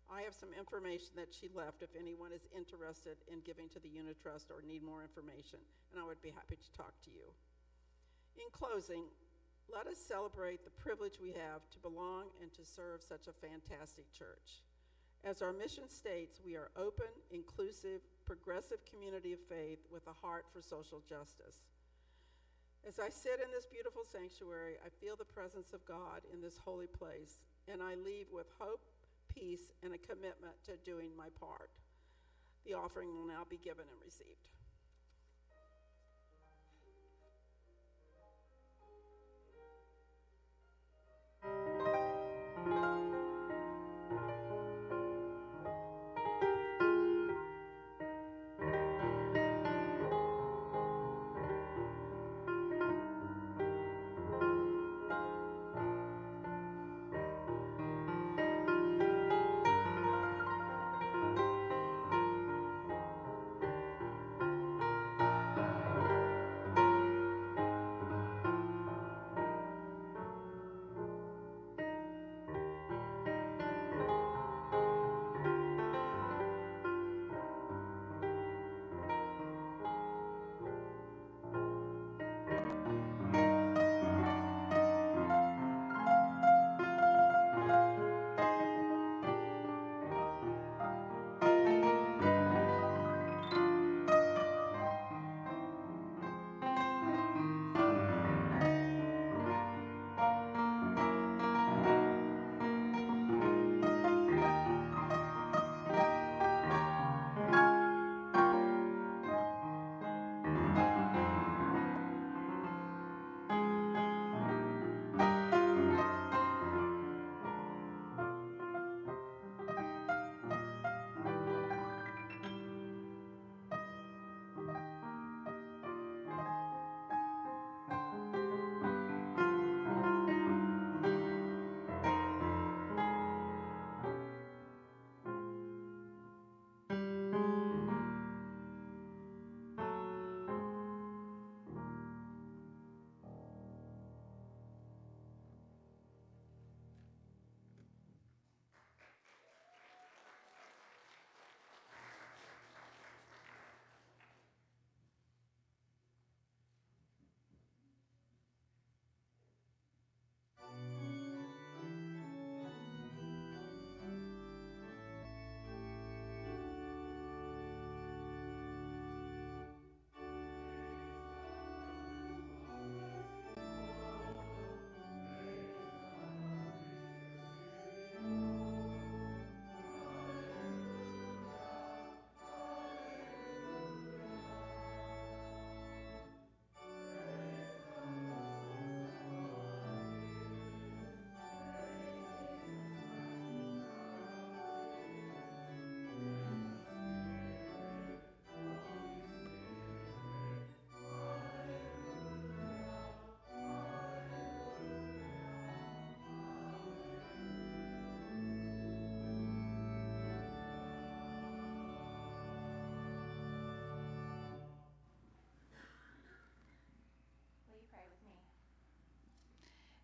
I have some information that she left if anyone is interested in giving to the Unit Trust or need more information, and I would be happy to talk to you. In closing, let us celebrate the privilege we have to belong and to serve such a fantastic church. As our mission states, we are open, inclusive, progressive community of faith with a heart for social justice. As I sit in this beautiful sanctuary, I feel the presence of God in this holy place, and I leave with hope, peace, and a commitment to doing my part. The offering will now be given and received.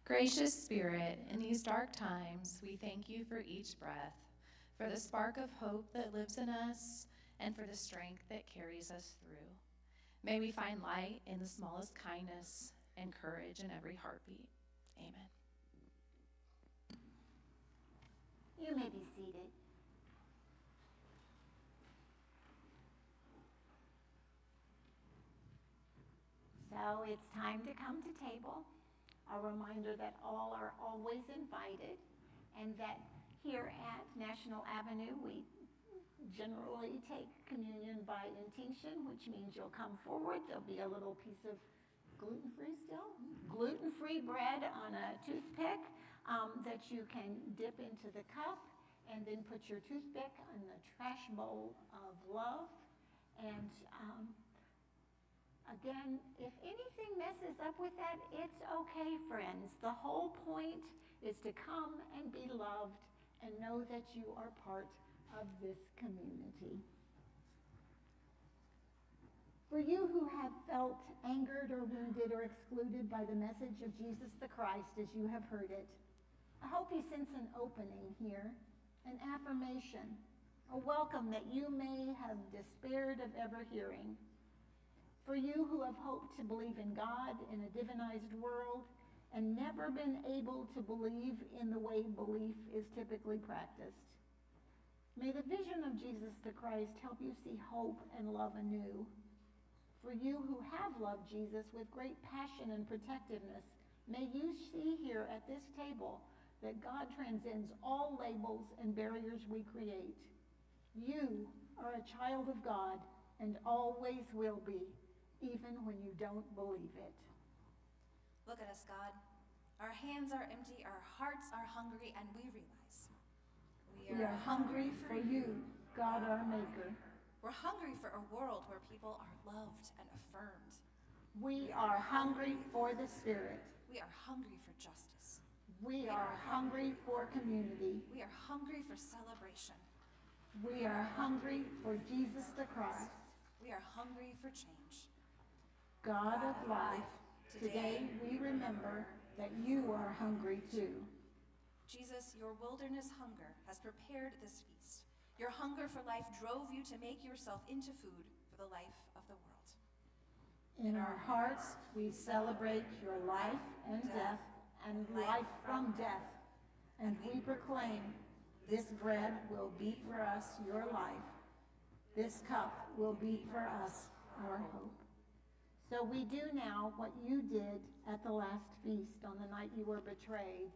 Gracious Spirit, in these dark times, we thank you for each breath, for the spark of hope that lives in us, and for the strength that carries us through. May we find light in the smallest kindness and courage in every heartbeat. Amen. You may be seated. So it's time to come to table. A reminder that all are always invited, and that here at National Avenue we generally take communion by intinction, which means you'll come forward. There'll be a little piece of gluten-free bread on a toothpick that you can dip into the cup, and then put your toothpick in the trash bowl of love. And again, if anything messes up with that, it's okay, friends. The whole point is to come and be loved and know that you are part of this community. For you who have felt angered or wounded or excluded by the message of Jesus the Christ as you have heard it, I hope you sense an opening here, an affirmation, a welcome that you may have despaired of ever hearing. For you who have hoped to believe in God in a divinized world and never been able to believe in the way belief is typically practiced, may the vision of Jesus the Christ help you see hope and love anew. For you who have loved Jesus with great passion and protectiveness, may you see here at this table that God transcends all labels and barriers we create. You are a child of God and always will be, even when you don't believe it. Look at us, God. Our hands are empty, our hearts are hungry, and we realize We are hungry for you, God our Maker. We're hungry for a world where people are loved and affirmed. We are hungry for the Spirit. We are hungry for justice. We are hungry for community. We are hungry for celebration. We are hungry for Jesus the Christ. We are hungry for change. God of life, today we remember that you are hungry too. Jesus, your wilderness hunger has prepared this feast. Your hunger for life drove you to make yourself into food for the life of the world. In our hearts, we celebrate your life and death and life from death. And we proclaim, this bread will be for us your life. This cup will be for us our hope. So we do now what you did at the last feast on the night you were betrayed.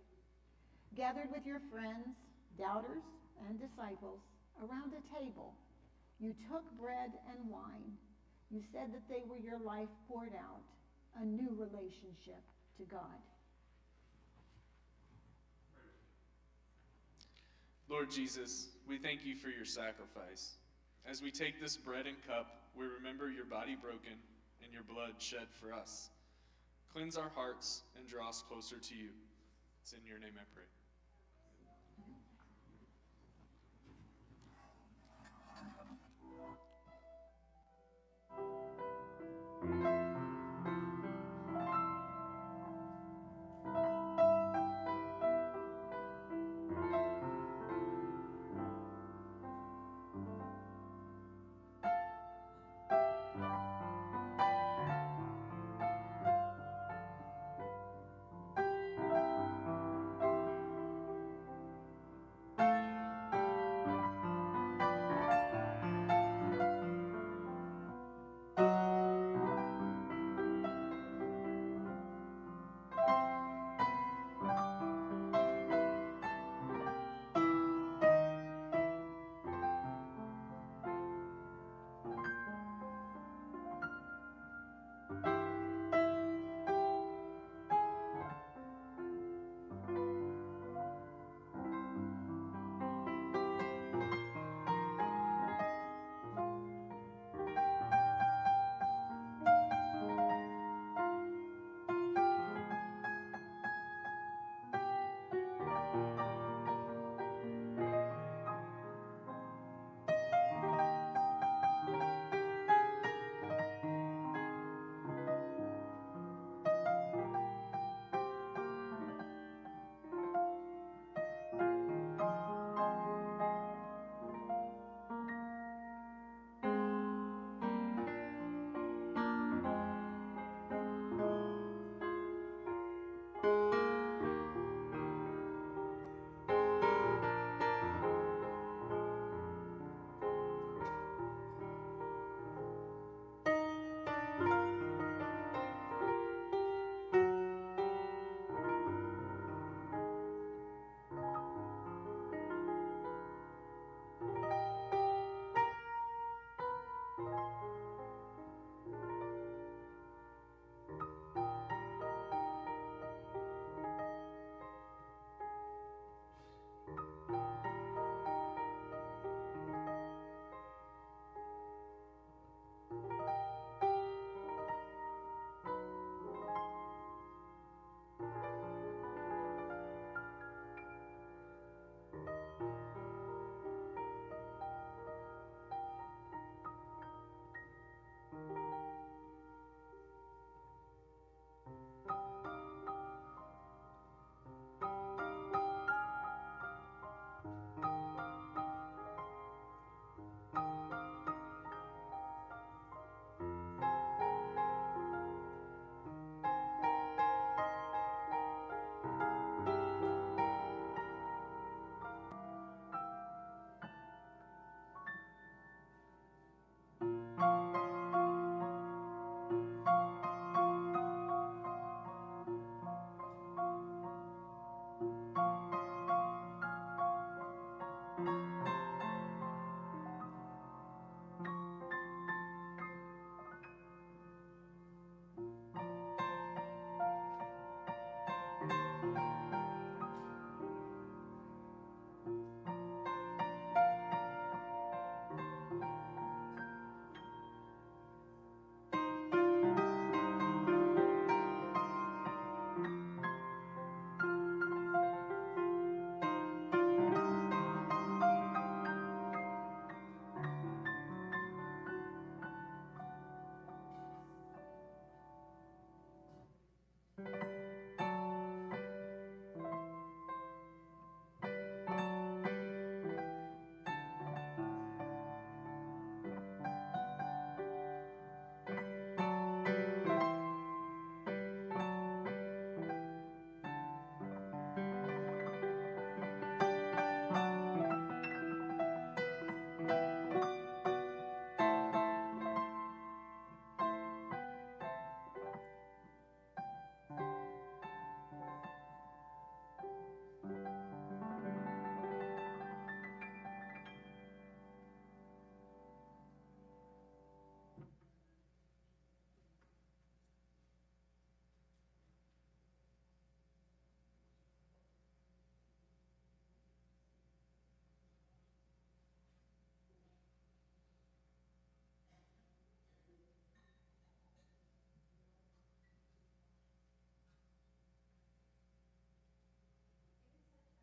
Gathered with your friends, doubters, and disciples around a table, you took bread and wine. You said that they were your life poured out, a new relationship to God. Lord Jesus, we thank you for your sacrifice. As we take this bread and cup, we remember your body broken and your blood shed for us. Cleanse our hearts and draw us closer to you. It's in your name I pray.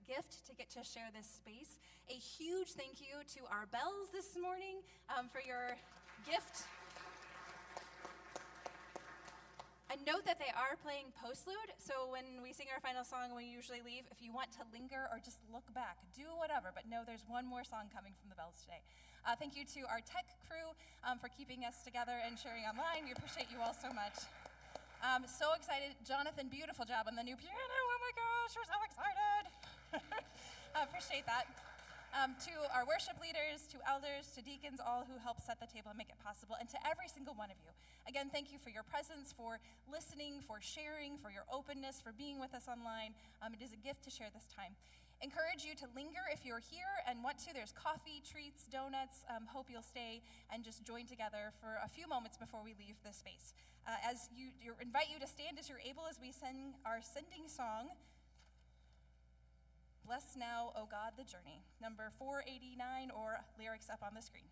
gift to get to share this space. A huge thank you to our bells this morning for your gift. And note that they are playing postlude, so when we sing our final song and we usually leave, if you want to linger or just look back, do whatever, but know there's one more song coming from the bells today. Thank you to our tech crew for keeping us together and sharing online. We appreciate you all so much. So excited. Jonathan, beautiful job on the new piano. Oh my gosh, we're so excited. Appreciate that. To our worship leaders, to elders, to deacons, all who help set the table and make it possible, and to every single one of you. Again, thank you for your presence, for listening, for sharing, for your openness, for being with us online. It is a gift to share this time. Encourage you to linger if you're here and want to. There's coffee, treats, donuts. Hope you'll stay and just join together for a few moments before we leave this space. Invite you to stand as you're able as we sing our sending song, Bless Now, O God, the Journey, number 489, or lyrics up on the screen.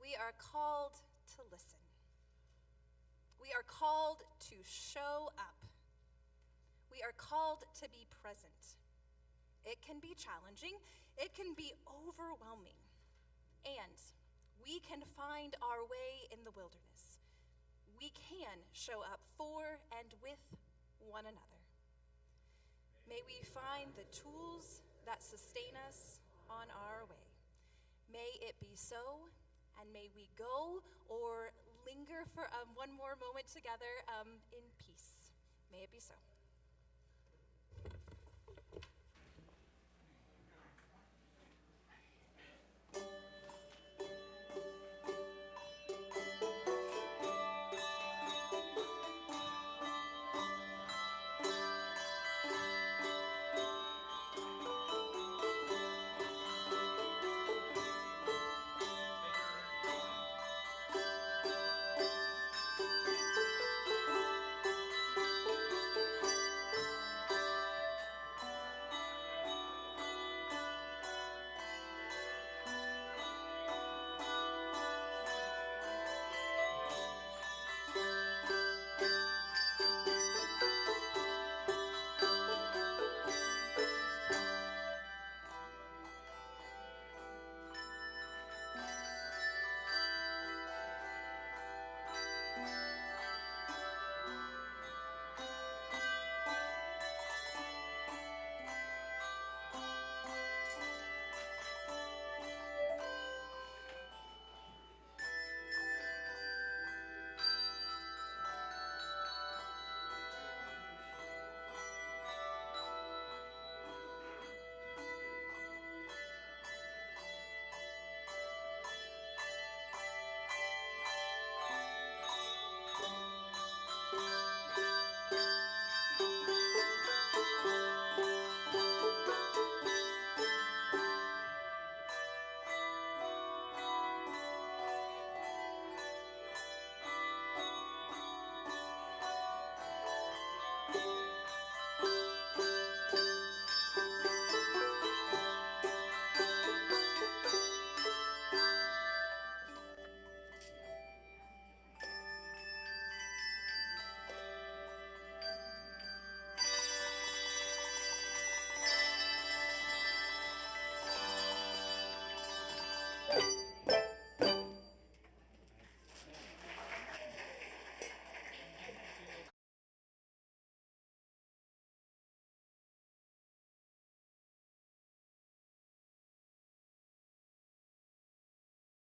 We are called to listen. We are called to show up. We are called to be present. It can be challenging. It can be overwhelming. And we can find our way in the wilderness. We can show up for and with one another. May we find the tools that sustain us on our way. May it be so. And may we go or linger for one more moment together in peace. May it be so.